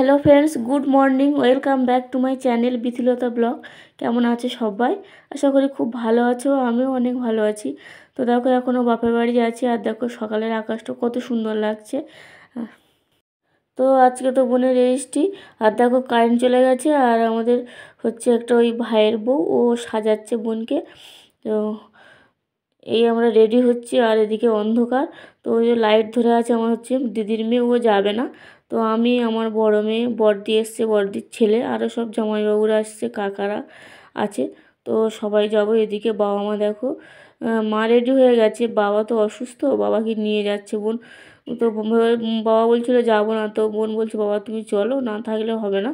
Hello friends, good morning. Welcome back to my channel Bithilata blog. কেমন আছে সবাই? আশা করি খুব ভালো আছো, আমিও অনেক ভালো আছি। তো দেখো এখনও বাপের বাড়ি যাচ্ছি, আর দেখো সকালের আকাশটা কত সুন্দর লাগছে। তো আজকে তো বোনের রেজিস্ট্রি, আর দেখো কারেন্ট চলে গেছে, আর আমাদের হচ্ছে একটা ওই ভাইয়ের বউ, ও সাজাচ্ছে বোনকে। তো এই আমরা রেডি হচ্ছি, আর এদিকে অন্ধকার। তো ওই যে লাইট ধরে আছে আমার হচ্ছে দিদির মেয়ে, ও যাবে না। তো আমি, আমার বড় মেয়ে, বড়দি এসছে, বড়দির ছেলে, আরও সব জামাইবাবুরা আসছে, কাকারা আছে। তো সবাই যাব। এদিকে বাবা মা দেখো, মা রেডি হয়ে গেছে, বাবা তো অসুস্থ, বাবাকে নিয়ে যাচ্ছে বোন। তো বাবা বলছিল যাবো না, তো বোন বলছে বাবা তুমি চলো, না থাকলে হবে না।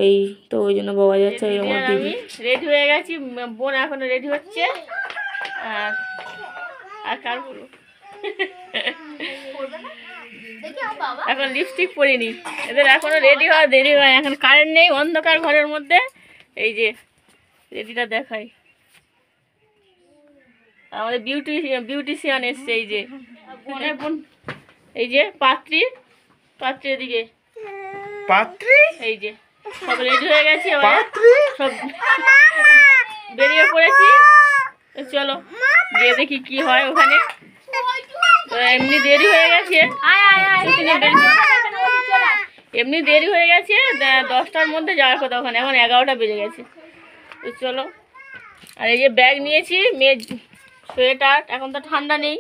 এই তো ওই জন্য বাবা যাচ্ছে। আমার দিদি রেডি হয়ে গেছি, বোন এখনো রেডি হচ্ছে। আর আর কার বলবো, এখন লিপস্টিক পরিনি, এদের এখনো রেডি হওয়া দেরি হয়, এখন কারেন্ট নেই, অন্ধকার ঘরের মধ্যে। এই যে রেডিটা দেখাই, আমাদের বিউটিশিয়ান এসছে। এই যে বোন, এই যে পাত্রী এদিকে পাত্রী, এই যে সব রেডি হয়ে গেছি, সব বেরিয়ে পড়েছি। চলো গিয়ে দেখি কি হয় ওখানে। তো এমনি দেরি হয়ে গেছে, এমনি দেরি হয়ে গেছে, 10টার মধ্যে যাওয়ার কথা ওখানে, এখন 11টা বেজে গেছে। তো চলো। আর এই যে ব্যাগ নিয়েছি, মেয়ের সোয়েটার, এখন তো ঠান্ডা নেই।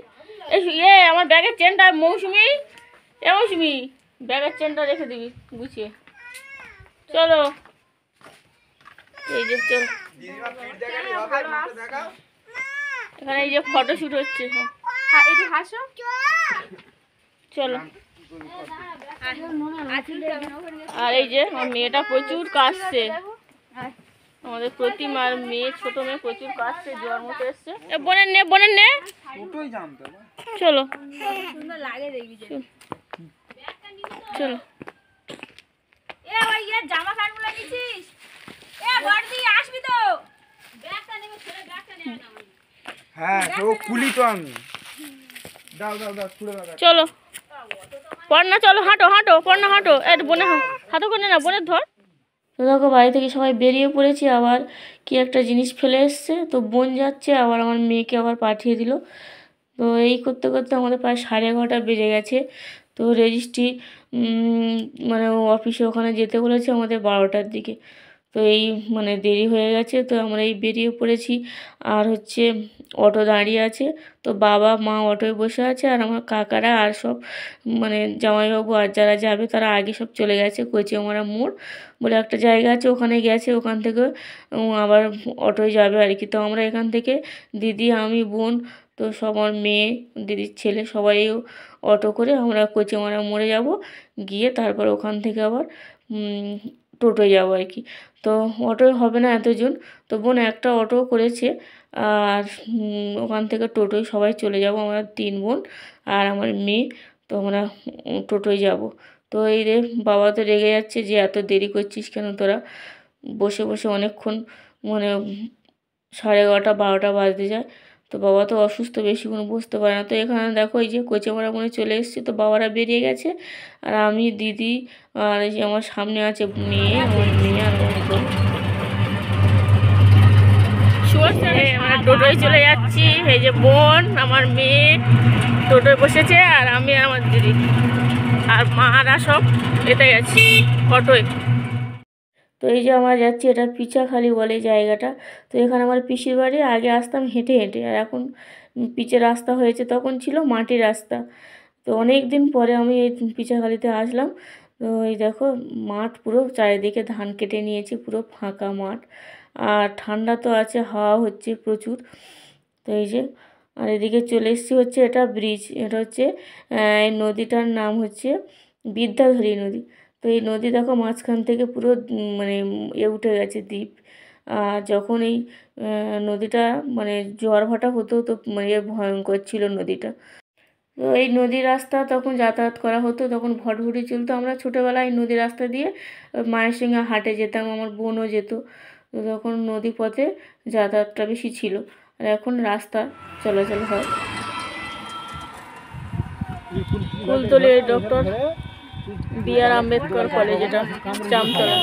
আমার ব্যাগের চেনটা, মৌসুমি ব্যাগের চেনটা রেখে দিবি গুছিয়ে। চলো এই যে চলো, এখানে এই যে ফটোশুট হচ্ছে সব। চলো। আর এই যে আমার মেয়েটা প্রচুর কাশছে, আমাদের প্রতিমার মেয়ে, ছোট মেয়ে প্রচুর কাশছে, জ্বর মতো এসছে। বোনের নে চলো চলো। চলো পড়না, চলো হাঁটো পড়না হাঁটো, বোনে হাঁটো করে না, বোনের ধর। তো দেখো বাড়ি থেকে সবাই বেরিয়ে পড়েছি, আবার কি একটা জিনিস ফেলে এসছে, তো বোন যাচ্ছে, আবার আমার মেয়েকে আবার পাঠিয়ে দিল। তো এই করতে করতে আমাদের প্রায় 11:30 বেজে গেছে। তো রেজিস্ট্রি মানে অফিসে ওখানে যেতে বলেছে আমাদের 12টার দিকে। তো এই মানে দেরি হয়ে গেছে, তো আমরা এই বেরিয়ে পড়েছি। আর হচ্ছে অটো দাঁড়িয়ে আছে, তো বাবা মা অটোয় বসে আছে, আর আমার কাকারা আর সব মানে জামাইবাবু আর যারা যাবে তারা আগে সব চলে গেছে। কচিয়ামারা মোড় বলে একটা জায়গা আছে, ওখানে গেছে, ওখান থেকে আবার অটোয় যাবে আর কি। তো আমরা এখান থেকে দিদি, আমি, বোন, তো সব আমার মেয়ে, দিদির ছেলে, সবাই অটো করে আমরা কচিয়ামারা মোড়ে যাব, গিয়ে তারপর ওখান থেকে আবার টোটোয় যাবো আর কি। তো অটোয় হবে না এতজন, তো বোন একটা অটো করেছে, আর ওখান থেকে টোটোয় সবাই চলে যাব, আমরা 3 বোন আর আমার মেয়ে। তো আমরা টোটোয় যাব। তো এই রে বাবা তো রেগে যাচ্ছে যে এত দেরি করছিস কেন তোরা, বসে বসে অনেকক্ষণ, মানে 11:30 12টা বাজতে যায়। তো বাবা তো অসুস্থ, বেশিক্ষণ বসতে পারে না। তো এখানে দেখো এই যে কচিয়ামারা মনে চলে এসেছে, তো বাবারা বেরিয়ে গেছে, আর আমি, দিদি, আর এই যে আমার সামনে আছে মেয়ে, আমার মেয়ে আর আমার বোন। আমরা টোটোয় চলে যাচ্ছি, এই যে বোন, আমার মেয়ে টোটোয় বসেছে, আর আমি আর আমার দিদি আর মারা সব এতে গেছি অটোয়। তো এই যে আমরা যাচ্ছি, এটা পিচাখালি বলে জায়গাটা। তো এখানে আমার পিসির বাড়ি, আগে আসতাম হেঁটে হেঁটে, আর এখন পিচের রাস্তা হয়েছে, তখন ছিল মাটির রাস্তা। তো অনেক দিন পরে আমি এই পিচাখালিতে আসলাম। তো এই দেখো মাঠ, পুরো চারিদিকে ধান কেটে নিয়েছে, পুরো ফাঁকা মাঠ, আর ঠান্ডা তো আছে, হাওয়া হচ্ছে প্রচুর। তো এই যে, আর এদিকে চলে এসেছি, হচ্ছে এটা ব্রিজ, এটা হচ্ছে এই নদীটার নাম হচ্ছে বিদ্যাধরী নদী। তো এই নদী দেখো মাঝখান থেকে পুরো মানে উঠে গেছে দ্বীপ। আর যখন এই নদীটা মানে জোয়ার ভাটা হতো, তো মানে ভয়ঙ্কর ছিল নদীটা। তো এই নদীর রাস্তা তখন যাতায়াত করা হতো, তখন ভটভটি চলতো, আমরা ছোটোবেলায় নদী রাস্তা দিয়ে মায়ের সঙ্গে হাটে যেতাম, আমার বোনও যেত। তো তখন নদী পথে যাতায়াতটা বেশি ছিল, আর এখন রাস্তা চলাচল হয়। Kultali doctor BR Ambedkar college, এটা জামতলা।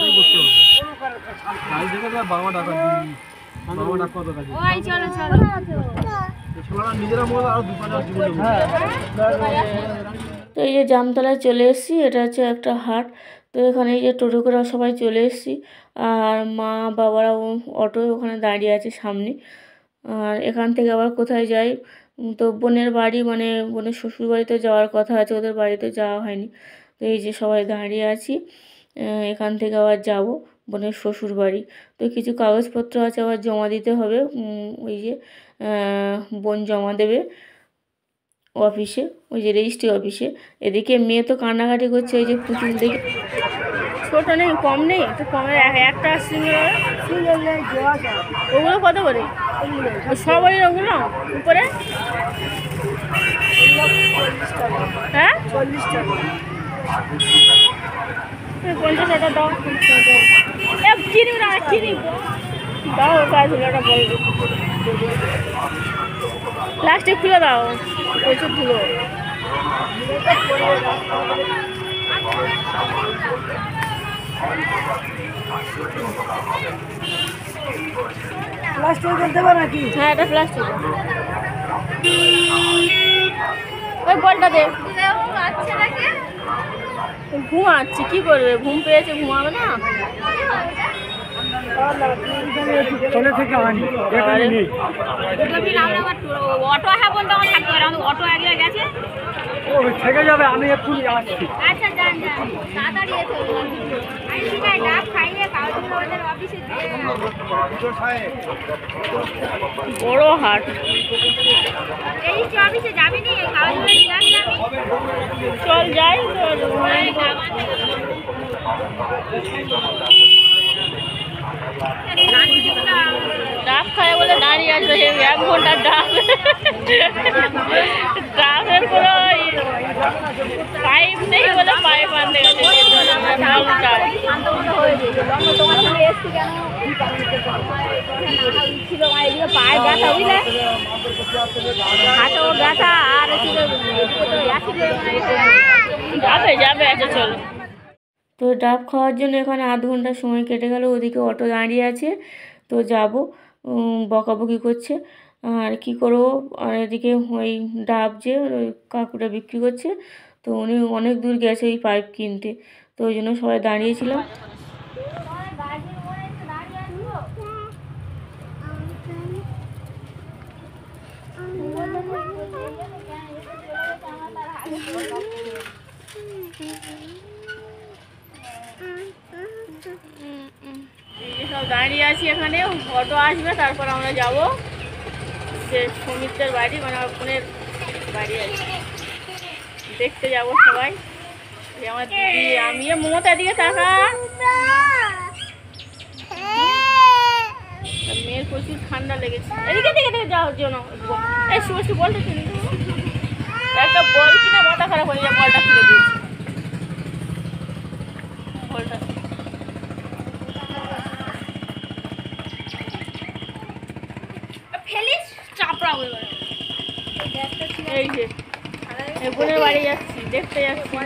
তো এই যে জামতলায় চলে এসেছি, এটা হচ্ছে একটা হাট। তো এখানে এই যে টোটো করে সবাই চলে এসেছি, আর মা বাবারা অটো ওখানে দাঁড়িয়ে আছে সামনে। আর এখান থেকে আবার কোথায় যাই, তো বোনের বাড়ি মানে বোনের শ্বশুর বাড়িতে যাওয়ার কথা আছে, ওদের বাড়িতে যাওয়া হয়নি। তো এই যে সবাই দাঁড়িয়ে আছি, এখান থেকে আবার যাব বোনের শ্বশুর বাড়ি। তো কিছু কাগজপত্র আছে আবার জমা দিতে হবে, ওই যে বোন জমা দেবে অফিসে, ওই যে রেজিস্ট্রি অফিসে। এদিকে মেয়ে তো কান্নাকাটি করছে, ওই যে পুতুল দেখে। ছোটো নেই, কম নেই তো, কমে একটা সিঙ্গেল নেই, ওগুলো কত করে সবাই? ওগুলো উপরে হ্যাঁ 40 টাকা, 50 টাকা দাও। চিনি না, চিনি দাও, কাজ হলো একটা বড় প্লাস্টিক খুলে দাও, প্রচুর ধুলো। প্লাস্টিক বলতে পারো নাকি? হ্যাঁ, এটা প্লাস্টিক। ওই বলটা দে। ঘুমাচ্ছে, কি করবে? ঘুম পেয়েছে, ঘুমাবে না। অটো হ্যাঁ বলতে আমার থাকতে পারে, অটো আগে গেছে, ও থেকে যাবে, আমি এক্ষুনি আসছি। আচ্ছা যান যান, তাড়াতাড়ি এসো। ডাব খাইয়ে কাগজগুলো অফিসে বড় হাট, এই অফিসে যাবি নি? এই কাগজগুলো নিয়ে আসলাম, চল যাই। ডাব খায় বলে দাঁড়িয়ে আসবে, 1 ঘন্টা ডাব। ডাবের কোনো পাইপ নেই বলে পাইপ আনতে গেছে। পায়ে ব্যথা, বুঝলে, হাতেও ব্যথা, আর যাবে যাবে। আচ্ছা চলো। তো ডাব খাওয়ার জন্য এখানে আধ ঘন্টা সময় কেটে গেল, ওদিকে অটো দাঁড়িয়ে আছে। তো যাব, বকাবকি করছে আর কি করবো। আর এদিকে ওই ডাব যে ওই কাকুটা বিক্রি করছে, তো উনি অনেক দূর গেছে এই পাইপ কিনতে, তো ওই জন্য সবাই দাঁড়িয়েছিলাম। সব দাঁড়িয়ে আছি এখানে, অটো আসবে, তারপর আমরা যাব যে সমিতদের বাড়ি, মানে আমার বোনের বাড়ি আছে, দেখতে যাব সবাই। আমার দিদি, আমি, মমতা দিকে টাকা। মেয়ের প্রচুর ঠান্ডা লেগেছে, এদিকে দিকে থেকে যাওয়ার জন্য। এই শুভশ্রী বলটা কিনে একটা বল কিনে মাথা খারাপ হয়ে যায়, বলটা খুলে দিয়েছি। বলটা ফেলিস চাপড়া হয়ে গেল। এই যে বোনের বাড়ি যাচ্ছি, দেখতে যাচ্ছি।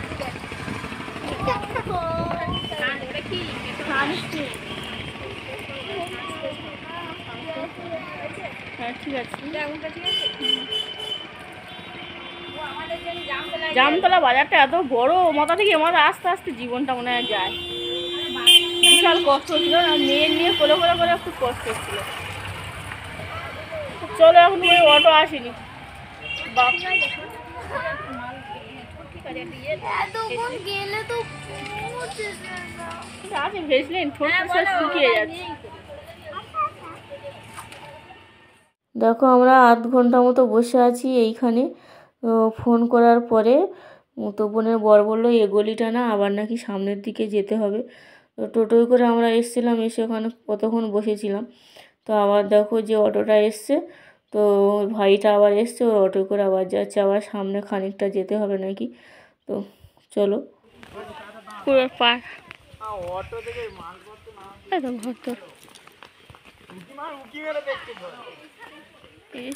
হ্যাঁ ঠিক আছে। জামতলা বাজারটা এত বড়, মাথা থেকে মাথা আস্তে আস্তে জীবনটা মনে হয় যায়। বিশাল কষ্ট হচ্ছিল, মেয়ে নিয়ে কোলে কোলে করে খুব কষ্ট হচ্ছিল। চলো এখন ওই অটো আসেনি, আছে ভেসলিন, ঠোঁটটা শুকিয়ে যাচ্ছে। দেখো আমরা আধ ঘন্টা মতো বসে আছি এইখানে, ফোন করার পরে তো বোনের বর বললো এ গলিটা না, আবার নাকি সামনের দিকে যেতে হবে। তো টোটোয় করে আমরা এসেছিলাম, এসে ওখানে কতক্ষণ বসেছিলাম। তো আবার দেখো যে অটোটা এসছে, তো ভাইটা আবার এসছে, ওর অটো করে আবার যাচ্ছে, আবার সামনে খানিকটা যেতে হবে নাকি। তো চলো পুরো পার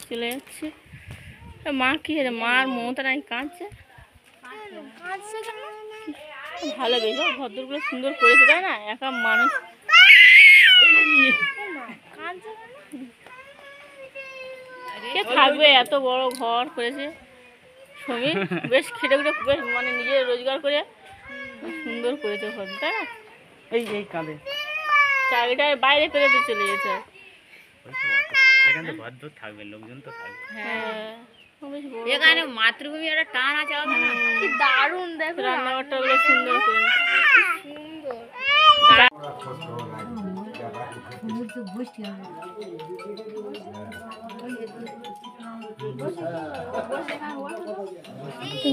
চলে যাচ্ছে। মা কি রে, মার মমতা নাকি কাঁদছে। ভালো বেশ ভদ্রগুলো সুন্দর করেছে তাই না? একা মানুষ কে থাকবে, এত বড় ঘর করেছে শ্রমিক, বেশ খেটে খুটে বেশ মানে নিজে রোজগার করে সুন্দর করেছে ঘর, তাই না? এই এই কাঁদে চাকরিটা বাইরে করে দিয়ে চলে যেতে হয়। এখানে ভদ্র থাকবে, লোকজন তো থাকবে। হ্যাঁ এখানে মাতৃভূমি একটা টান আছে কি দারুণ, দেখো রান্নাঘরটা ওগুলো সুন্দর করে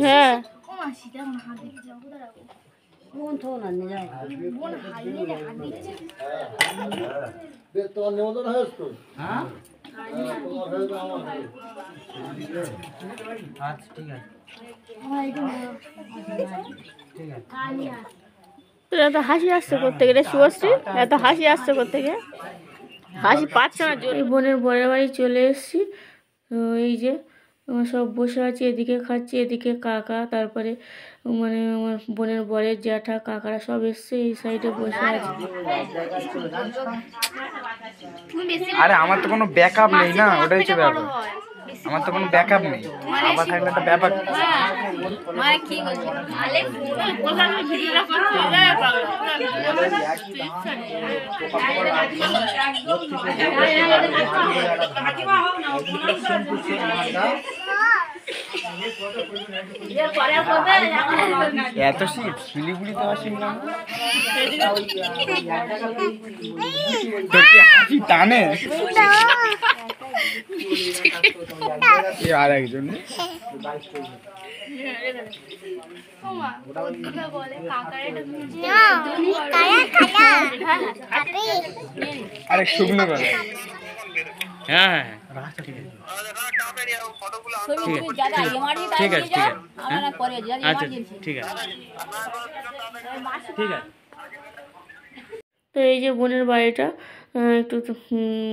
হ্যাঁ তোমার নিমন্ত্রণ হয়েছ তো? হ্যাঁ আচ্ছা ঠিক আছে ঠিক আছে। তোর এত হাসি আসছে করতে গেলে শুভশ্রী, এত হাসি আসছে করতে গিয়ে হাসি পাচ্ছে না। এই বোনের বরের বাড়ি চলে এসেছি। তো এই যে আমার সব বসে আছে, এদিকে খাচ্ছি, এদিকে কাকা, তারপরে মানে আমার বোনের বরের জ্যাঠা কাকারা সব এসছে, এই সাইডে বসে আছে। আরে আমার তো কোনো ব্যাকআপ নেই না, ওটাই হচ্ছে ব্যাপার। আমার তো কোনো ব্যাকআপ নেই, আবার থাকলে একটা ব্যাপার। মানে কি বলছো এত শীত শিলিগুড়ি তো আসি না, হাসি টানে আর একজন আরে শুকনো করে। হ্যাঁ ঠিক আছে ঠিক আছে ঠিক আছে আচ্ছা ঠিক আছে ঠিক আছে। তো এই যে বোনের বাড়িটা একটু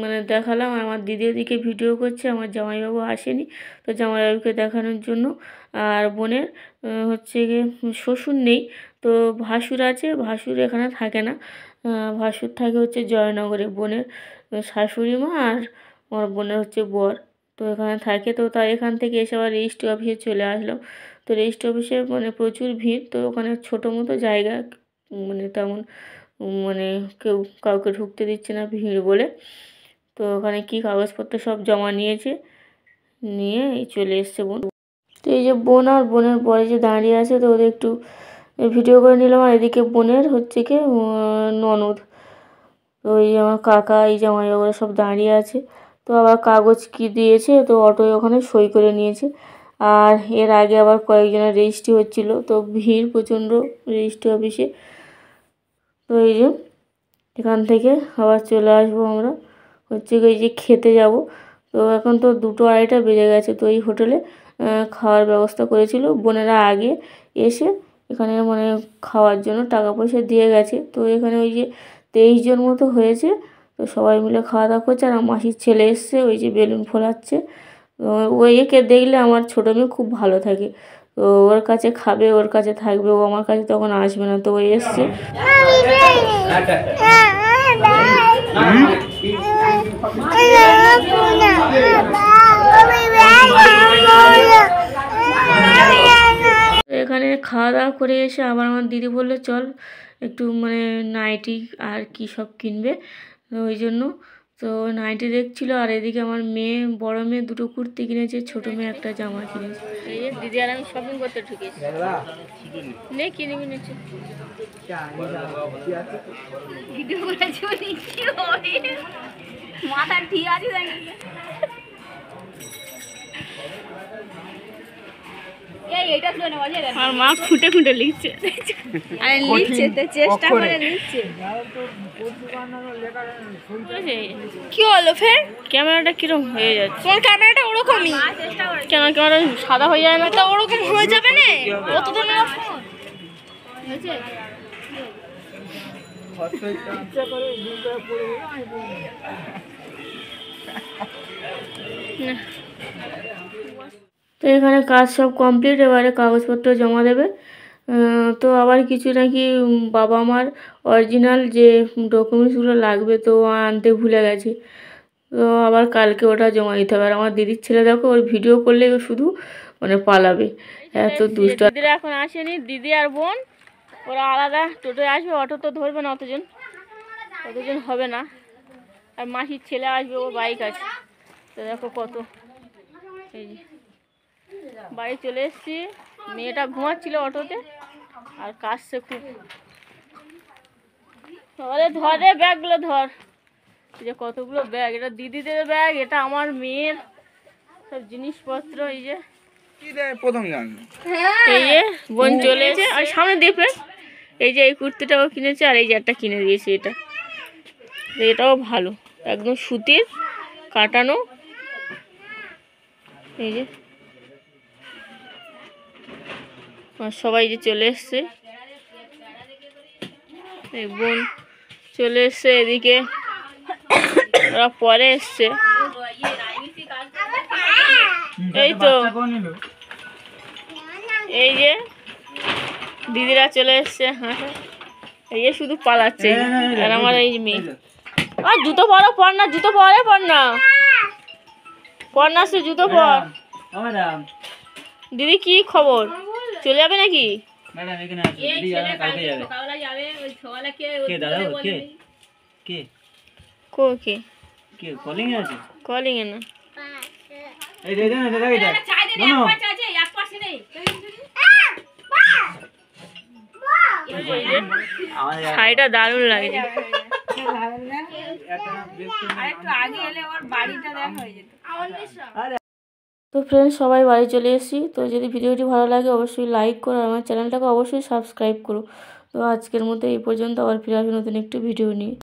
মানে দেখালাম। আর আমার দিদি ওদিকে ভিডিও করছে, আমার জামাইবাবু আসেনি, তো জামাইবাবুকে দেখানোর জন্য। আর বোনের হচ্ছে গিয়ে শ্বশুর নেই, তো ভাসুর আছে, ভাসুর এখানে থাকে না, ভাসুর থাকে হচ্ছে জয়নগরে। বোনের শাশুড়ি মা আর আমার বোনের হচ্ছে বর, তো এখানে থাকে। তো তাই এখান থেকে এসে আবার রেজিস্ট্রি অফিসে চলে আসলাম। তো রেজিস্ট্রি অফিসে মানে প্রচুর ভিড়, তো ওখানে ছোটো মতো জায়গা, মানে তেমন মানে কেউ কাউকে ঢুকতে দিচ্ছে না ভিড় বলে। তো ওখানে কি কাগজপত্র সব জমা নিয়েছে, নিয়ে এই চলে এসছে বোন। তো এই যে বোন আর বোনের পরে যে দাঁড়িয়ে আছে, তো ওদের একটু ভিডিও করে নিলাম। আর এদিকে বোনের হচ্ছে কি ননদ, তো এই আমার কাকা, এই জামাইবাবুরা সব দাঁড়িয়ে আছে। তো আবার কাগজ কি দিয়েছে, তো অটোয় ওখানে সই করে নিয়েছে। আর এর আগে আবার কয়েকজনের রেজিস্ট্রি হচ্ছিলো, তো ভিড় প্রচণ্ড রেজিস্ট্রি অফিসে। তো এই যে এখান থেকে আবার চলে আসবো আমরা হচ্ছে এই যে খেতে যাব। তো এখন তো 2-2:30 বেজে গেছে। তো এই হোটেলে খাওয়ার ব্যবস্থা করেছিল বোনেরা আগে এসে, এখানে মানে খাওয়ার জন্য টাকা পয়সা দিয়ে গেছে। তো এখানে ওই যে 23 জন মতো হয়েছে, তো সবাই মিলে খাওয়া দাওয়া করছে। আর মাসির ছেলে এসছে, ওই যে বেলুন ফোলাচ্ছে। ওই একে দেখলে আমার ছোটো মেয়ে খুব ভালো থাকে, তো ওর কাছে খাবে, ওর কাছে থাকবে, ও আমার কাছে তখন আসবে না। তো ওই এসছে। এখানে খাওয়া দাওয়া করে এসে আবার আমার দিদি বললো চল একটু মানে নাইটি আর কি সব কিনবে, তো ওই জন্য তো নাইটি দেখছিল। আর এদিকে আমার মেয়ে, বড় মেয়ে 2টো কুর্তি কিনেছে, ছোটো মেয়ে একটা জামা কিনেছে। এই যে দিদি আর আমি শপিং করতে ঢুকেছি, নে কিনে কিনেছে। মাথা ঠিক আছে আর মা খুঁটে খুঁটে লিখছে, আরে লিখছে তো, চেষ্টা করে লিখছে। কি হলো ফের? ক্যামেরাটা কিরকম হয়ে যাচ্ছে? তোমার ক্যামেরাটা ওরকমই, কেন ক্যামেরা সাদা হয়ে যায় না? তো ওরকম হয়ে যাবে না, অত তো না ফোন হয়েছে। তো এখানে কাজ সব কমপ্লিট, এবারে কাগজপত্র জমা দেবে। তো আবার কিছু নাকি বাবা মার অরিজিনাল যে ডকুমেন্টসগুলো লাগবে তো আনতে ভুলে গেছে, তো আবার কালকে ওটা জমা দিতে হবে। আর আমার দিদির ছেলে দেখো, ওর ভিডিও করলে ও শুধু মানে পালাবে, এত দুষ্ট। দিদিরা এখন আসেনি, দিদি আর বোন ওরা আলাদা টোটোয় আসবে, অটো তো ধরবে না, অতজন হবে না। আর মাসির ছেলে আসবে, ও বাইক আছে। তো দেখো কত, এই যে বাড়ি চলে এসেছি। মেয়েটা ঘুমাচ্ছিল অটোতে আর কাশছে খুব। ধরে ধরে ব্যাগগুলো ধর, এই যে কতগুলো ব্যাগ, এটা দিদিদের ব্যাগ, এটা আমার মেয়ের সব জিনিসপত্র। এই যে প্রথম জানলাম। এই যে বোন চলে এসেছে, আর সামনে দেখবে এই যে এই কুর্তিটাও কিনেছে, আর এই যে একটা কিনে দিয়েছে এটা, এটাও ভালো, একদম সুতির কাটানো। এই যে আর সবাই যে চলে এসছে, এই বোন চলে এসছে, এদিকে ওরা পরে এসছে। এই তো এই যে দিদিরা চলে এসছে, এই যে শুধু পালাচ্ছে। আর আমার এই মেয়ে, আর জুতো পরো, পর না, জুতো পরে, পর না, পর না, সে জুতো পর। দিদি কি খবর, চলে যাবে নাকি? কলিং এ না, শাড়িটা দারুণ লাগছে। তো ফ্রেন্ডস, সবাই বাড়ি চলে এসেছি। তো যদি ভিডিওটি ভালো লাগে অবশ্যই লাইক করো, আর আমার চ্যানেলটাকে অবশ্যই সাবস্ক্রাইব করো। তো আজকের মতো এই পর্যন্ত, আবার ফিরে আসবো নতুন একটি ভিডিও নিয়ে।